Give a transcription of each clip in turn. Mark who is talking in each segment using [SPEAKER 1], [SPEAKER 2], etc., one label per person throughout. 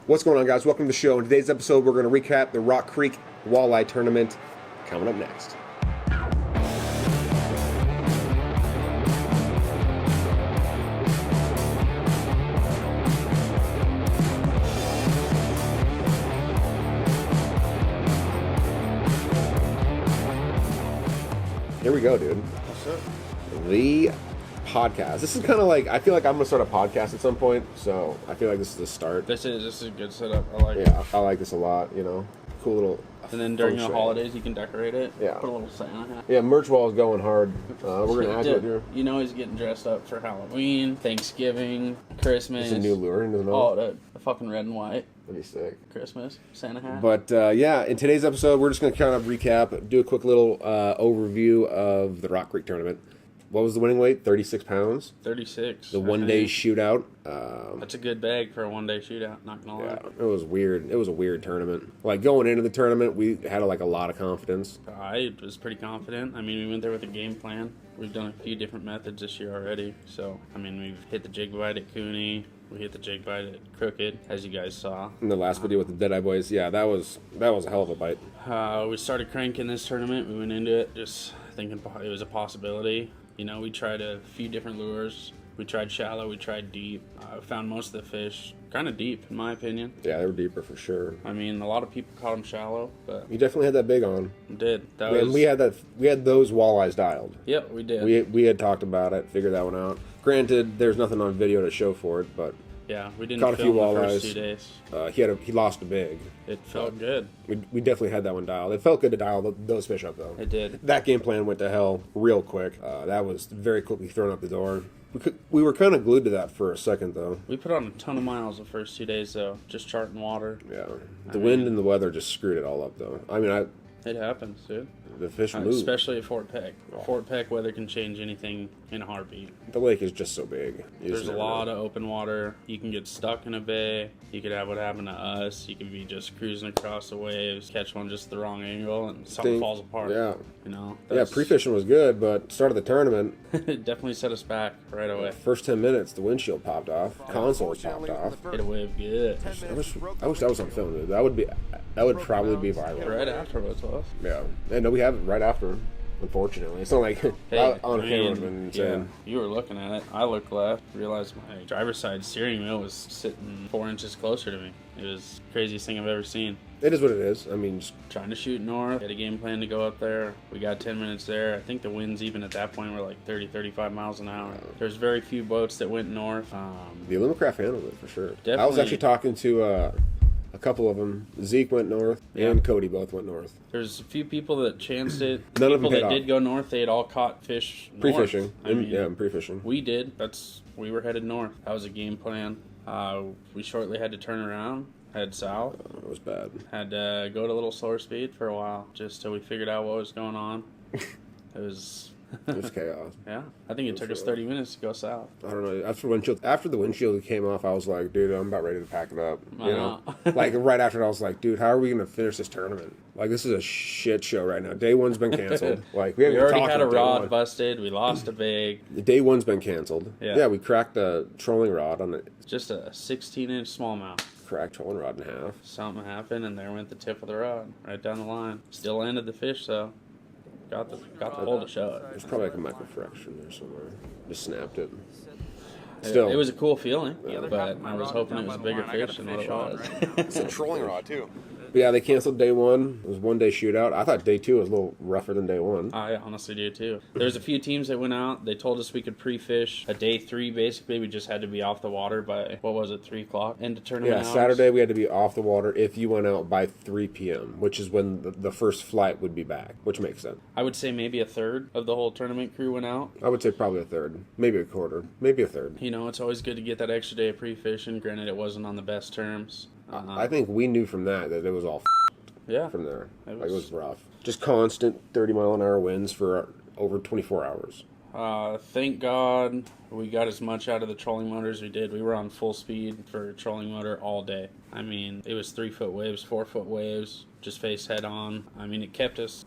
[SPEAKER 1] What's going on, guys? Welcome to the show. In today's episode, we're going to recap the Rock Creek Walleye Tournament. Coming up next. Here we go, dude.
[SPEAKER 2] What's up?
[SPEAKER 1] The podcast. This is kind of like, I feel like I'm going to start a podcast at some point, so I feel like this is the start.
[SPEAKER 2] This is a good setup. I like it.
[SPEAKER 1] Yeah, I like this a lot, you know. Cool little
[SPEAKER 2] And then during the
[SPEAKER 1] function.
[SPEAKER 2] holidays, you can decorate it.
[SPEAKER 1] Yeah.
[SPEAKER 2] Put a little Santa hat.
[SPEAKER 1] Yeah, merch wall is going hard. We're going to add to it here.
[SPEAKER 2] You know he's getting dressed up for Halloween, Thanksgiving, Christmas.
[SPEAKER 1] It's a new lure into the
[SPEAKER 2] Oh, the fucking red and white.
[SPEAKER 1] That'd be sick.
[SPEAKER 2] Christmas, Santa hat.
[SPEAKER 1] But yeah, in today's episode, we're just going to kind of recap, do a quick little overview of the Rock Creek tournament. What was the winning weight? 36 pounds.
[SPEAKER 2] 36.
[SPEAKER 1] The one-day shootout.
[SPEAKER 2] That's a good bag for a one-day shootout, not gonna lie.
[SPEAKER 1] Yeah, it was weird. It was a weird tournament. Like, going into the tournament, we had, like, a lot of confidence.
[SPEAKER 2] I was pretty confident. I mean, we went there with a game plan. We've done a few different methods this year already. So, I mean, we've hit the jig bite at Cooney. We hit the jig bite at Crooked, as you guys saw.
[SPEAKER 1] In the last video with the Deadeye Boys, yeah, that was a hell of a bite.
[SPEAKER 2] We started cranking this tournament. We went into it just thinking it was a possibility. You know, we tried a few different lures. We tried shallow, we tried deep. Found most of the fish kind of deep, in my opinion.
[SPEAKER 1] Yeah, they were deeper for sure.
[SPEAKER 2] I mean, a lot of people caught them shallow, but
[SPEAKER 1] You definitely had that big on.
[SPEAKER 2] we did.
[SPEAKER 1] We had those walleyes dialed.
[SPEAKER 2] Yep, we did.
[SPEAKER 1] We had talked about it, figured that one out. Granted, there's nothing on video to show for it, but
[SPEAKER 2] Yeah, we didn't
[SPEAKER 1] caught a few
[SPEAKER 2] film the
[SPEAKER 1] walleyes.
[SPEAKER 2] first 2 days.
[SPEAKER 1] He lost a big.
[SPEAKER 2] It felt good.
[SPEAKER 1] We definitely had that one dialed. It felt good to dial those fish up, though.
[SPEAKER 2] It did.
[SPEAKER 1] That game plan went to hell real quick. That was very quickly thrown out the door. We were kind of glued to that for a second, though.
[SPEAKER 2] We put on a ton of miles the first 2 days, though, just charting water.
[SPEAKER 1] Yeah, the wind and the weather just screwed it all up, though. I mean,
[SPEAKER 2] It happens, dude.
[SPEAKER 1] the fish moved.
[SPEAKER 2] Especially at Fort Peck. Fort Peck weather can change anything in a heartbeat.
[SPEAKER 1] The lake is just so big.
[SPEAKER 2] There's a lot of open water. You can get stuck in a bay. You could have what happened to us. You could be just cruising across the waves, catch one just the wrong angle, and something falls apart.
[SPEAKER 1] Yeah.
[SPEAKER 2] You know?
[SPEAKER 1] Yeah, pre-fishing was good, but start of the tournament,
[SPEAKER 2] It definitely set us back right away.
[SPEAKER 1] first 10 minutes, the windshield popped off. Console popped off.
[SPEAKER 2] Hit a wave good.
[SPEAKER 1] I wish that was on film, dude. That would probably be viral.
[SPEAKER 2] Right afterwards, well.
[SPEAKER 1] Yeah. And no, we have it right after, unfortunately. It's not like
[SPEAKER 2] Hey,
[SPEAKER 1] on
[SPEAKER 2] I
[SPEAKER 1] camera
[SPEAKER 2] mean,
[SPEAKER 1] would have been insane.
[SPEAKER 2] Yeah, you were looking at it. I looked left, realized my driver's side steering wheel was sitting 4 inches closer to me. It was the craziest thing I've ever seen.
[SPEAKER 1] It is what it is. I mean, just,
[SPEAKER 2] Trying to shoot north, had a game plan to go up there. We got 10 minutes there. I think the winds even at that point were like 30, 35 miles an hour. There's very few boats that went north.
[SPEAKER 1] the Alumacraft handled it for sure. I was
[SPEAKER 2] Definitely.
[SPEAKER 1] actually talking to a couple of them. Zeke went north, and Cody both went north.
[SPEAKER 2] There's a few people that chanced it.
[SPEAKER 1] None of
[SPEAKER 2] People
[SPEAKER 1] them paid
[SPEAKER 2] that
[SPEAKER 1] off.
[SPEAKER 2] did go north, they had all caught fish north.
[SPEAKER 1] Pre-fishing.
[SPEAKER 2] I mean,
[SPEAKER 1] pre-fishing.
[SPEAKER 2] we did. We were headed north. That was a game plan. We shortly had to turn around, head south.
[SPEAKER 1] It was bad.
[SPEAKER 2] Had to go to a little slower speed for a while, just till we figured out what was going on. It was,
[SPEAKER 1] It was chaos.
[SPEAKER 2] yeah. I think it took us 30 minutes to go south.
[SPEAKER 1] I don't know. After the windshield came off, I was like, dude, I'm about ready to pack it up. You know, like right after that, I was like, dude, how are we gonna finish this tournament? Like, this is a shit show right now. Day one's been canceled. Like, we haven't
[SPEAKER 2] We
[SPEAKER 1] even
[SPEAKER 2] already
[SPEAKER 1] talked
[SPEAKER 2] had a
[SPEAKER 1] about day
[SPEAKER 2] rod
[SPEAKER 1] one.
[SPEAKER 2] busted. We lost a big.
[SPEAKER 1] Day one's been canceled.
[SPEAKER 2] Yeah.
[SPEAKER 1] We cracked a trolling rod on it.
[SPEAKER 2] Just a 16-inch smallmouth.
[SPEAKER 1] Cracked trolling rod in half.
[SPEAKER 2] Something happened, and there went the tip of the rod right down the line. Still landed the fish, though. Got the hole to show it.
[SPEAKER 1] There's probably like a microfraction there somewhere. Just snapped it. Still,
[SPEAKER 2] It was a cool feeling, but I was hoping it was a bigger fish than what it was.
[SPEAKER 3] It's a trolling rod, too.
[SPEAKER 1] But yeah, they canceled day one. It was one day shootout. I thought day two was a little rougher than day one.
[SPEAKER 2] I honestly do too. There's a few teams that went out. They told us we could pre-fish. A day 3, basically, we just had to be off the water by, 3 o'clock? End of tournament hours.
[SPEAKER 1] Saturday we had to be off the water if you went out by 3 p.m., which is when the first flight would be back, which makes sense.
[SPEAKER 2] I would say maybe a third of the whole tournament crew went out.
[SPEAKER 1] I would say probably a third, maybe a quarter, maybe a third.
[SPEAKER 2] You know, it's always good to get that extra day of pre-fishing. Granted, it wasn't on the best terms.
[SPEAKER 1] I think we knew from that it was all
[SPEAKER 2] Yeah.
[SPEAKER 1] from there.
[SPEAKER 2] It
[SPEAKER 1] It was rough. Just constant 30-mile-an-hour winds for over 24 hours.
[SPEAKER 2] Thank God we got as much out of the trolling motor as we did. We were on full speed for trolling motor all day. I mean, it was 3-foot waves, 4-foot waves, just face head on. I mean, it kept us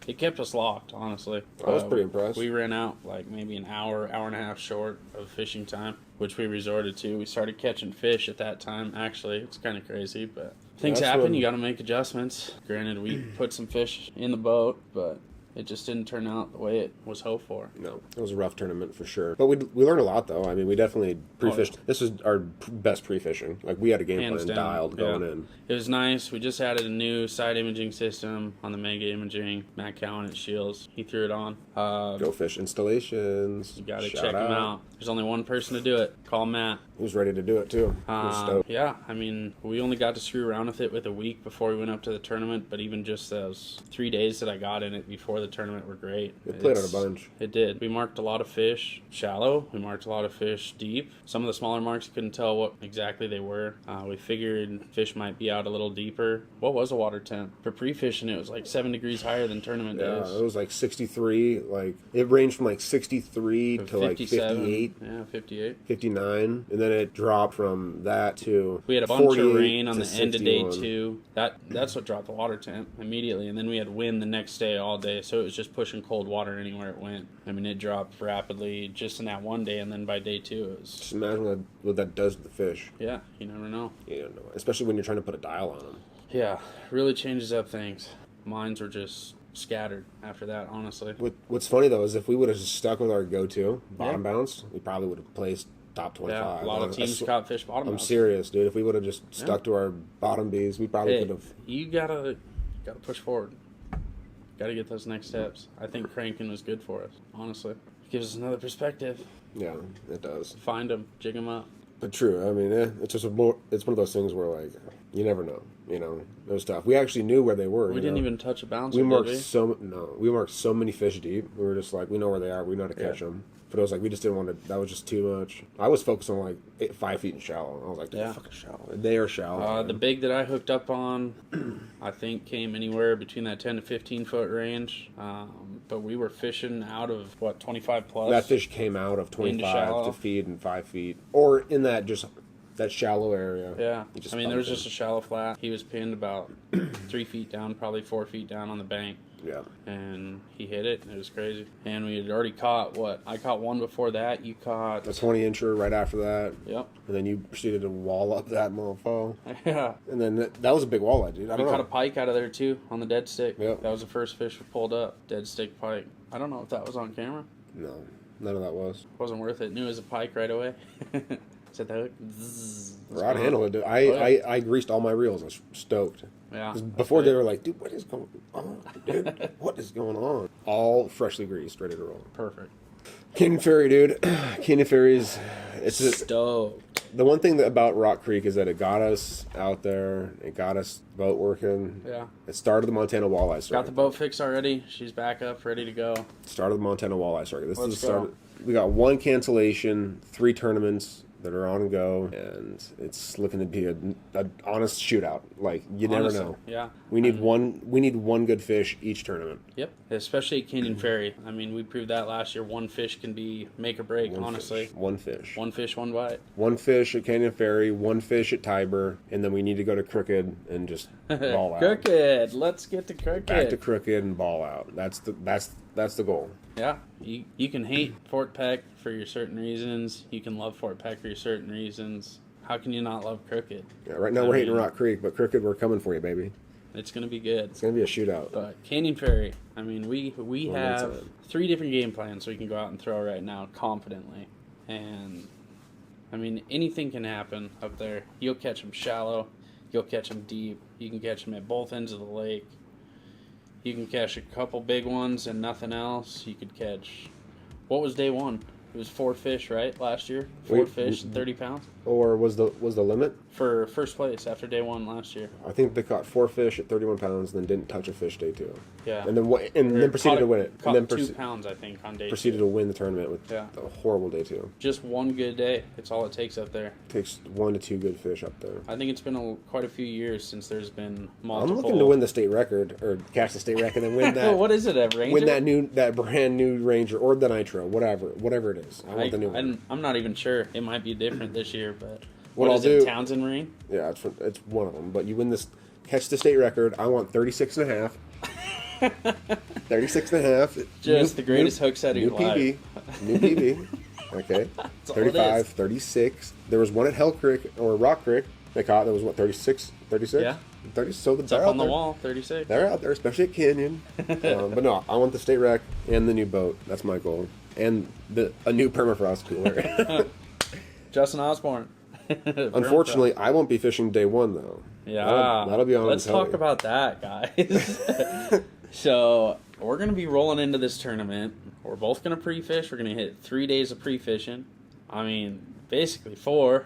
[SPEAKER 2] locked, honestly.
[SPEAKER 1] I was pretty impressed.
[SPEAKER 2] We ran out like maybe an hour and a half short of fishing time. which we resorted to. We started catching fish at that time. Actually, it's kind of crazy, but things
[SPEAKER 1] That's
[SPEAKER 2] happen.
[SPEAKER 1] when-
[SPEAKER 2] You got to make adjustments. Granted, we put some fish in the boat, but it just didn't turn out the way it was hoped for.
[SPEAKER 1] No, it was a rough tournament for sure. But we learned a lot, though. I mean, we definitely pre-fished.
[SPEAKER 2] Oh, yeah.
[SPEAKER 1] This was our best pre-fishing. Like, we had a game
[SPEAKER 2] Hands
[SPEAKER 1] plan
[SPEAKER 2] down.
[SPEAKER 1] dialed going
[SPEAKER 2] Yeah.
[SPEAKER 1] in.
[SPEAKER 2] It was nice. We just added a new side imaging system on the Mega Imaging. Matt Cowan at Shields. He threw it on.
[SPEAKER 1] Go Fish Installations.
[SPEAKER 2] You got to
[SPEAKER 1] Shout
[SPEAKER 2] check him out. There's only one person to do it. Call Matt.
[SPEAKER 1] He was ready to do it, too. He was stoked.
[SPEAKER 2] Yeah, I mean, we only got to screw around with it with a week before we went up to the tournament, but even just those 3 days that I got in it before the tournament were great.
[SPEAKER 1] It played out a bunch.
[SPEAKER 2] It did. We marked a lot of fish shallow. We marked a lot of fish deep. Some of the smaller marks, couldn't tell what exactly they were. We figured fish might be out a little deeper. What was the water temp? For pre-fishing, it was like 7 degrees higher than tournament
[SPEAKER 1] Yeah,
[SPEAKER 2] days.
[SPEAKER 1] it was like 63. Like, it ranged from like 63 to like 58,
[SPEAKER 2] Yeah, 58.
[SPEAKER 1] 59. And then it dropped from that to
[SPEAKER 2] We had a bunch of
[SPEAKER 1] 48
[SPEAKER 2] rain on
[SPEAKER 1] to
[SPEAKER 2] the end of day
[SPEAKER 1] 61.
[SPEAKER 2] 2. That's what dropped the water temp immediately. And then we had wind the next day all day, so it was just pushing cold water anywhere it went. I mean, it dropped rapidly just in that one day, and then by day 2 it was...
[SPEAKER 1] Just imagine what that does to the fish.
[SPEAKER 2] Yeah, you never know.
[SPEAKER 1] You don't know. Especially when you're trying to put a dial on them.
[SPEAKER 2] Yeah, really changes up things. Mines were just scattered after that, honestly.
[SPEAKER 1] What's funny, though, is if we would have just stuck with our go-to, bottom
[SPEAKER 2] Yeah.
[SPEAKER 1] bounce, we probably would have placed top 25.
[SPEAKER 2] Yeah, a lot of teams caught fish bottom.
[SPEAKER 1] I'm
[SPEAKER 2] bounce.
[SPEAKER 1] serious, dude. If we would have just stuck to our bottom bees, we probably
[SPEAKER 2] Hey,
[SPEAKER 1] could have...
[SPEAKER 2] you gotta push forward. Gotta get those next steps. I think cranking was good for us, honestly. Gives us another perspective.
[SPEAKER 1] Yeah, it does.
[SPEAKER 2] Find them, jig them up.
[SPEAKER 1] But true. I mean, it's just it's one of those things where, like, you never know. You know, it was tough. We actually knew where they were.
[SPEAKER 2] We didn't even touch a bouncer,
[SPEAKER 1] We
[SPEAKER 2] did
[SPEAKER 1] marked
[SPEAKER 2] we?
[SPEAKER 1] we marked so many fish deep. We were just like, we know where they are. We know how to catch them. But it was like, we just didn't want to. That was just too much. I was focused on like 5 feet in shallow. I was like, they're fucking shallow. They are shallow.
[SPEAKER 2] The big that I hooked up on, I think came anywhere between that 10 to 15 foot range. But we were fishing out of 25 plus.
[SPEAKER 1] That fish came out of 25
[SPEAKER 2] shallow.
[SPEAKER 1] to feed in 5 feet, or in that shallow area.
[SPEAKER 2] Yeah,
[SPEAKER 1] Just
[SPEAKER 2] I mean, there was
[SPEAKER 1] bumped
[SPEAKER 2] just a shallow flat. He was pinned about 3 feet down, probably 4 feet down on the bank.
[SPEAKER 1] Yeah.
[SPEAKER 2] And he hit it, and it was crazy. And we had already caught, I caught one before that. You caught...
[SPEAKER 1] A 20-incher right after that.
[SPEAKER 2] Yep.
[SPEAKER 1] And then you proceeded to wall up that mofo.
[SPEAKER 2] Yeah.
[SPEAKER 1] And then that was a big walleye, dude. I
[SPEAKER 2] We
[SPEAKER 1] don't
[SPEAKER 2] caught
[SPEAKER 1] know.
[SPEAKER 2] a pike out of there, too, on the dead stick.
[SPEAKER 1] Yep.
[SPEAKER 2] That was the first fish we pulled up. Dead stick pike. I don't know if that was on camera.
[SPEAKER 1] No, none of that was.
[SPEAKER 2] Wasn't worth it. Knew it was a pike right away. Set the hook. Zzz.
[SPEAKER 1] Rod handled it, dude. I greased all my reels. I was stoked.
[SPEAKER 2] Yeah.
[SPEAKER 1] 'Cause before they were like, dude, what is going on? Dude, what is going on? All freshly greased, ready to roll.
[SPEAKER 2] Perfect.
[SPEAKER 1] Canyon Ferry, dude. Canyon Ferry's...
[SPEAKER 2] Stoked.
[SPEAKER 1] The one thing about Rock Creek is that it got us out there. It got us boat working.
[SPEAKER 2] Yeah.
[SPEAKER 1] It started the Montana Walleye Circuit.
[SPEAKER 2] Got the boat fixed already. She's back up, ready to go.
[SPEAKER 1] Started the Montana Walleye Circuit. This
[SPEAKER 2] Let's
[SPEAKER 1] is the start. We got 1 cancellation, 3 tournaments that are on and go, and it's looking to be an honest shootout. Like, you
[SPEAKER 2] Honestly,
[SPEAKER 1] never know.
[SPEAKER 2] Yeah.
[SPEAKER 1] We need one good fish each tournament.
[SPEAKER 2] Yep. Especially at Canyon Ferry. I mean, we proved that last year. One fish can be make or break, honestly.
[SPEAKER 1] One fish.
[SPEAKER 2] One fish, one bite.
[SPEAKER 1] One fish at Canyon Ferry, 1 fish at Tiber, and then we need to go to Crooked and just ball out.
[SPEAKER 2] Crooked. Let's get to Crooked.
[SPEAKER 1] Back to Crooked and ball out. That's the goal.
[SPEAKER 2] Yeah. You can hate Fort Peck for your certain reasons. You can love Fort Peck for your certain reasons. How can you not love Crooked?
[SPEAKER 1] Yeah, right now we're hating Rock Creek, but Crooked, we're coming for you, baby.
[SPEAKER 2] It's going to be good.
[SPEAKER 1] It's gonna be a shootout.
[SPEAKER 2] But Canyon Ferry, I mean, we
[SPEAKER 1] that's
[SPEAKER 2] have
[SPEAKER 1] it.
[SPEAKER 2] 3 different game plans we can go out and throw right now confidently. And, I mean, anything can happen up there. You'll catch them shallow. You'll catch them deep. You can catch them at both ends of the lake. You can catch a couple big ones and nothing else. You could catch... What was day 1? It was 4 fish, right, last year? 4 fish and 30 pounds?
[SPEAKER 1] Or was the limit?
[SPEAKER 2] For first place after day 1 last year.
[SPEAKER 1] I think they caught 4 fish at 31 pounds, and then didn't touch a fish day 2.
[SPEAKER 2] Yeah.
[SPEAKER 1] And then proceeded to win it.
[SPEAKER 2] Caught
[SPEAKER 1] And then
[SPEAKER 2] 2 pounds, I think, on day
[SPEAKER 1] proceeded
[SPEAKER 2] 2.
[SPEAKER 1] to win the tournament with
[SPEAKER 2] Yeah.
[SPEAKER 1] a horrible day 2.
[SPEAKER 2] Just one good day. It's all it takes up there.
[SPEAKER 1] Takes 1 to 2 good fish up there.
[SPEAKER 2] I think it's been quite a few years since there's been multiple.
[SPEAKER 1] I'm looking to win the state record, or catch the state record, and win that.
[SPEAKER 2] What is it, a Ranger?
[SPEAKER 1] Win that brand new Ranger or the Nitro, whatever it is. I want the new one.
[SPEAKER 2] I'm not even sure. It might be different this year, but
[SPEAKER 1] What
[SPEAKER 2] what
[SPEAKER 1] I'll
[SPEAKER 2] is it,
[SPEAKER 1] do-
[SPEAKER 2] Townsend Marine?
[SPEAKER 1] Yeah, it's one of them. But you win this, catch the state record. I want 36 and a half. 36 and a half.
[SPEAKER 2] Just the greatest hook set of
[SPEAKER 1] New
[SPEAKER 2] your life.
[SPEAKER 1] PB. New PB. Okay,
[SPEAKER 2] all it
[SPEAKER 1] 35,
[SPEAKER 2] is.
[SPEAKER 1] 36. There was one at Hell Creek or Rock Creek. They caught. That was what 36, 36.
[SPEAKER 2] Yeah.
[SPEAKER 1] 30. So
[SPEAKER 2] It's up on the wall, 36.
[SPEAKER 1] They're out there, especially at Canyon. But no, I want the state rec and the new boat. That's my goal, and a new permafrost cooler.
[SPEAKER 2] Justin Osborne.
[SPEAKER 1] Unfortunately, I won't be fishing day one though.
[SPEAKER 2] Yeah.
[SPEAKER 1] that'll be on.
[SPEAKER 2] Let's talk about that, guys. So we're gonna be rolling into this tournament. We're both gonna pre-fish. We're gonna hit 3 days of pre-fishing. I mean, basically 4.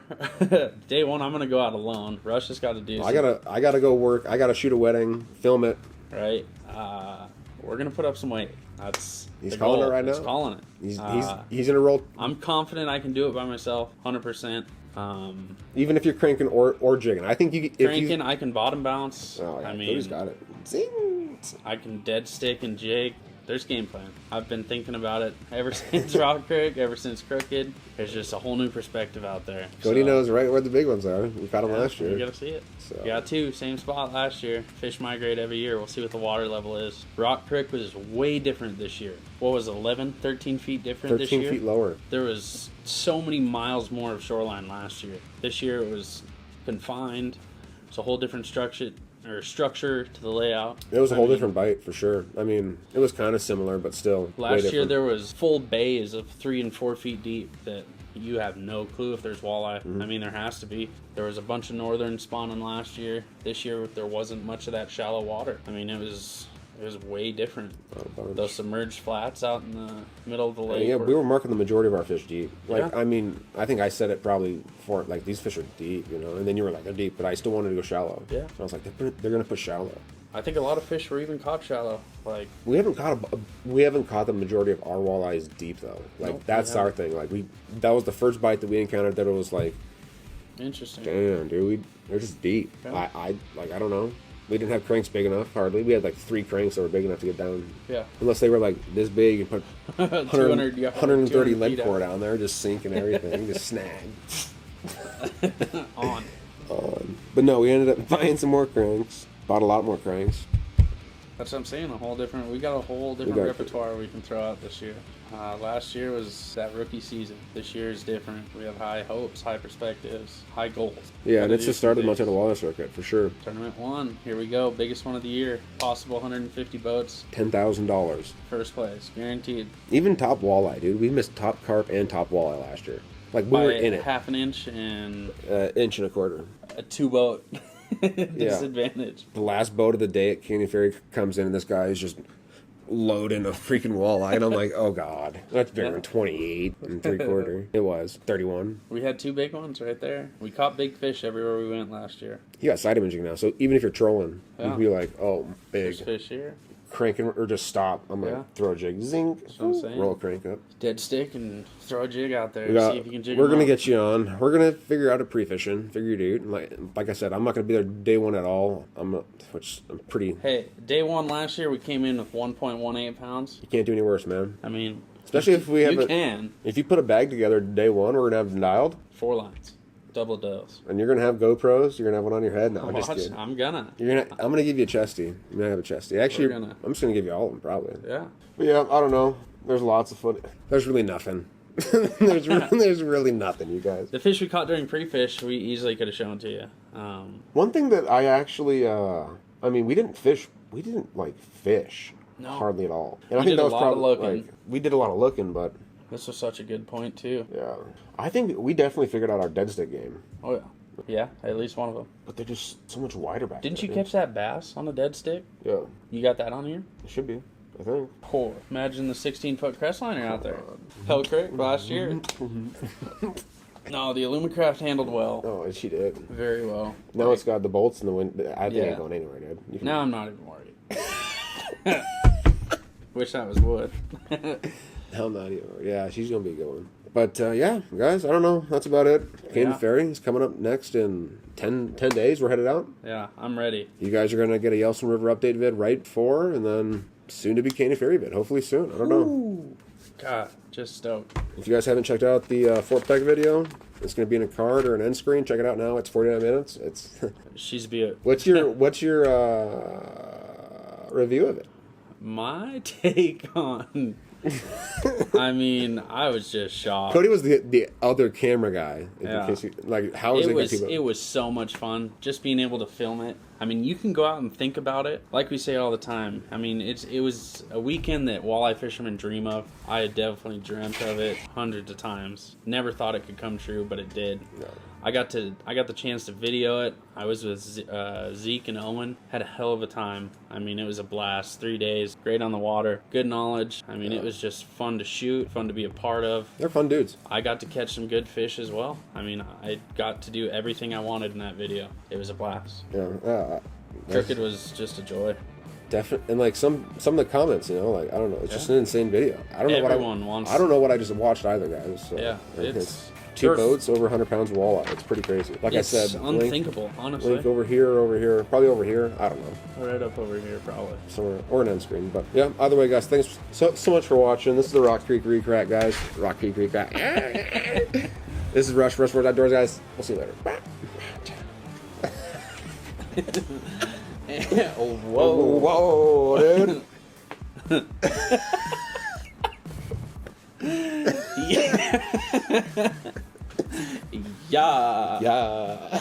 [SPEAKER 2] Day 1, I'm gonna go out alone. Rush has got to do.
[SPEAKER 1] I gotta go work. I gotta shoot a wedding, film it.
[SPEAKER 2] Right. We're gonna put up some weight. That's
[SPEAKER 1] He's
[SPEAKER 2] the
[SPEAKER 1] calling
[SPEAKER 2] goal.
[SPEAKER 1] it right
[SPEAKER 2] He's
[SPEAKER 1] now.
[SPEAKER 2] calling it.
[SPEAKER 1] He's in a roll.
[SPEAKER 2] I'm confident I can do it by myself, 100%.
[SPEAKER 1] Even if you're cranking or jigging, I think
[SPEAKER 2] Cranking, I can bottom bounce.
[SPEAKER 1] Oh yeah,
[SPEAKER 2] I
[SPEAKER 1] Cody's
[SPEAKER 2] mean,
[SPEAKER 1] got it. Zing.
[SPEAKER 2] I can dead stick and jig. There's game plan. I've been thinking about it ever since Rock Creek, ever since Crooked. There's just a whole new perspective out there.
[SPEAKER 1] Cody knows right where the big ones are. We caught them last year.
[SPEAKER 2] You gotta see it.
[SPEAKER 1] So.
[SPEAKER 2] We got 2, same spot last year. Fish migrate every year. We'll see what the water level is. Rock Creek was way different this year. What was it, 11, 13 feet different this year?
[SPEAKER 1] 13 feet lower.
[SPEAKER 2] There was so many miles more of shoreline last year. This year it was confined. It's a whole different structure to the layout.
[SPEAKER 1] It was a whole different bite for sure. I mean, it was kind of similar, but still.
[SPEAKER 2] Last year there was full bays of 3 and 4 feet deep that you have no clue if there's walleye.
[SPEAKER 1] Mm-hmm.
[SPEAKER 2] I mean, there has to be. There was a bunch of northern spawning last year. This year there wasn't much of that shallow water. I mean, it was way different. Those submerged flats out in the middle of the lake.
[SPEAKER 1] Yeah, we were marking the majority of our fish deep. Like,
[SPEAKER 2] Yeah.
[SPEAKER 1] I mean, I think I said it probably for like these fish are deep, you know. And then you were like, they're deep, but I still wanted to go shallow.
[SPEAKER 2] Yeah.
[SPEAKER 1] So I was like, they're gonna push shallow.
[SPEAKER 2] I think a lot of fish were even caught shallow. Like,
[SPEAKER 1] We haven't caught the majority of our walleyes deep though. Like
[SPEAKER 2] Nope,
[SPEAKER 1] that's
[SPEAKER 2] we
[SPEAKER 1] our
[SPEAKER 2] haven't.
[SPEAKER 1] thing. Like that was the first bite that we encountered that it was like,
[SPEAKER 2] interesting.
[SPEAKER 1] damn, dude, they're just deep.
[SPEAKER 2] Yeah.
[SPEAKER 1] I don't know. We didn't have cranks big enough hardly. We had like 3 cranks that were big enough to get down.
[SPEAKER 2] Yeah.
[SPEAKER 1] Unless they were like this big and put
[SPEAKER 2] 200 yards,
[SPEAKER 1] 130
[SPEAKER 2] 200
[SPEAKER 1] lead
[SPEAKER 2] feet
[SPEAKER 1] core
[SPEAKER 2] out.
[SPEAKER 1] down there, just sinking everything, just snag.
[SPEAKER 2] On.
[SPEAKER 1] But no, we ended up buying some more cranks. Bought a lot more cranks.
[SPEAKER 2] That's what I'm saying. We got a whole different
[SPEAKER 1] got-
[SPEAKER 2] repertoire we can throw out this year. Last year was that rookie season. This year is different. We have high hopes, high perspectives, high goals.
[SPEAKER 1] Yeah, and
[SPEAKER 2] Gotta
[SPEAKER 1] it's
[SPEAKER 2] do
[SPEAKER 1] just started
[SPEAKER 2] some
[SPEAKER 1] much at
[SPEAKER 2] things.
[SPEAKER 1] a walleye circuit for sure.
[SPEAKER 2] Tournament 1. Here we go. Biggest one of the year. Possible 150 boats.
[SPEAKER 1] $10,000.
[SPEAKER 2] First place. Guaranteed.
[SPEAKER 1] Even top walleye, dude. We missed top carp and top walleye last year. Like we
[SPEAKER 2] By
[SPEAKER 1] were in it,
[SPEAKER 2] half an inch and
[SPEAKER 1] inch and a quarter.
[SPEAKER 2] a 2 boat disadvantage.
[SPEAKER 1] The last boat of the day at Canyon Ferry comes in, and this guy is just loading a freaking walleye, and I'm like, oh god, that's bigger than 28 and 3/4. It was 31.
[SPEAKER 2] We had 2 big ones right there. We caught big fish everywhere we went last year.
[SPEAKER 1] You got side imaging now, so even if you're trolling,
[SPEAKER 2] Yeah.
[SPEAKER 1] you'd be like, oh, big.
[SPEAKER 2] There's fish here.
[SPEAKER 1] Cranking or just stop. I'm gonna
[SPEAKER 2] Yeah.
[SPEAKER 1] throw a jig, zing,
[SPEAKER 2] what I'm saying.
[SPEAKER 1] roll a crank up.
[SPEAKER 2] Dead stick and throw a jig out there.
[SPEAKER 1] We
[SPEAKER 2] See if you can jig
[SPEAKER 1] we're
[SPEAKER 2] 'em
[SPEAKER 1] gonna
[SPEAKER 2] up.
[SPEAKER 1] get you on. We're gonna figure out a pre-fishing, figure it out. Like I said, I'm not gonna be there day one at all. Which I'm pretty.
[SPEAKER 2] Hey, day 1 last year we came in with 1.18 pounds.
[SPEAKER 1] You can't do any worse, man.
[SPEAKER 2] I mean,
[SPEAKER 1] Especially if we have
[SPEAKER 2] you can.
[SPEAKER 1] If you put a bag together day one, we're gonna have them dialed,
[SPEAKER 2] 4 lines, double dose.
[SPEAKER 1] and you're gonna have GoPros. You're gonna have one on your head. No, I'm just
[SPEAKER 2] Watch,
[SPEAKER 1] kidding.
[SPEAKER 2] I'm gonna.
[SPEAKER 1] I'm gonna give you a chesty. You're gonna have a chesty. Actually,
[SPEAKER 2] We're gonna.
[SPEAKER 1] I'm just gonna give you all of them probably.
[SPEAKER 2] Yeah.
[SPEAKER 1] But yeah, I don't know. There's lots of foot. There's really nothing. there's really nothing, you guys.
[SPEAKER 2] The fish we caught during pre-fish, we easily could have shown to you.
[SPEAKER 1] One thing that I actually, I mean, we didn't fish. We didn't like fish
[SPEAKER 2] No.
[SPEAKER 1] hardly at all. And
[SPEAKER 2] We did a lot of looking.
[SPEAKER 1] like we did a lot of looking, but
[SPEAKER 2] This was such a good point too.
[SPEAKER 1] yeah, I think we definitely figured out our dead stick game.
[SPEAKER 2] Oh yeah. Yeah, at least one of them.
[SPEAKER 1] But they're just so much wider back
[SPEAKER 2] Didn't
[SPEAKER 1] there,
[SPEAKER 2] you
[SPEAKER 1] dude.
[SPEAKER 2] catch that bass on a dead stick?
[SPEAKER 1] Yeah,
[SPEAKER 2] You got that on here?
[SPEAKER 1] it should be. I think.
[SPEAKER 2] Oh, imagine the 16-foot crestliner out there. Hell Creek last year. No, the Illumicraft handled well.
[SPEAKER 1] Oh, she did.
[SPEAKER 2] Very well.
[SPEAKER 1] Now it's got the bolts in the wind. I think
[SPEAKER 2] Yeah.
[SPEAKER 1] ain't going anywhere, dude. You can-
[SPEAKER 2] Now I'm not even worried. Wish that was wood.
[SPEAKER 1] Hell not even. Yeah, she's gonna be a good one. But yeah, guys, I don't know. That's about it. Canyon
[SPEAKER 2] Yeah.
[SPEAKER 1] Ferry is coming up next in 10 days. We're headed out.
[SPEAKER 2] Yeah, I'm ready.
[SPEAKER 1] You guys are gonna get a Yellowstone River update vid right before, and then soon to be Canyon Ferry vid. Hopefully soon. I don't know.
[SPEAKER 2] Ooh. God, just stoked.
[SPEAKER 1] If you guys haven't checked out the Fort Peck video, it's gonna be in a card or an end screen. Check it out now. It's 49 minutes. It's
[SPEAKER 2] She's be a...
[SPEAKER 1] what's your review of it?
[SPEAKER 2] My take on I mean, I was just shocked.
[SPEAKER 1] Cody was the other camera guy.
[SPEAKER 2] Yeah.
[SPEAKER 1] How was
[SPEAKER 2] It was so much fun just being able to film it. I mean, you can go out and think about it, like we say all the time. I mean, it was a weekend that walleye fishermen dream of. I had definitely dreamt of it hundreds of times. Never thought it could come true, but it did.
[SPEAKER 1] No.
[SPEAKER 2] I got the chance to video it. I was with Zeke and Owen. Had a hell of a time. I mean, it was a blast. 3 days, great on the water, good knowledge. I mean, It was just fun to shoot, fun to be a part of.
[SPEAKER 1] They're fun dudes.
[SPEAKER 2] I got to catch some good fish as well. I mean, I got to do everything I wanted in that video. It was a blast.
[SPEAKER 1] Yeah.
[SPEAKER 2] Crooked was just a joy.
[SPEAKER 1] Definitely, and like some of the comments, I don't know, it's just an insane video. I don't know what I just watched either, guys. So,
[SPEAKER 2] yeah,
[SPEAKER 1] it's 2 boats, over 100 pounds of walleye. It's pretty crazy. Like I said,
[SPEAKER 2] unthinkable, honestly.
[SPEAKER 1] Link over here, probably over here. I don't know.
[SPEAKER 2] Right up over here, probably.
[SPEAKER 1] Somewhere, or an end screen. But yeah, either way, guys, thanks so much for watching. This is the Rock Creek Recrack, guys. Rock Creek Recrack. This is Rush World Outdoors, guys. We'll see you later. Whoa, dude.
[SPEAKER 2] Yeah.
[SPEAKER 1] Yeah.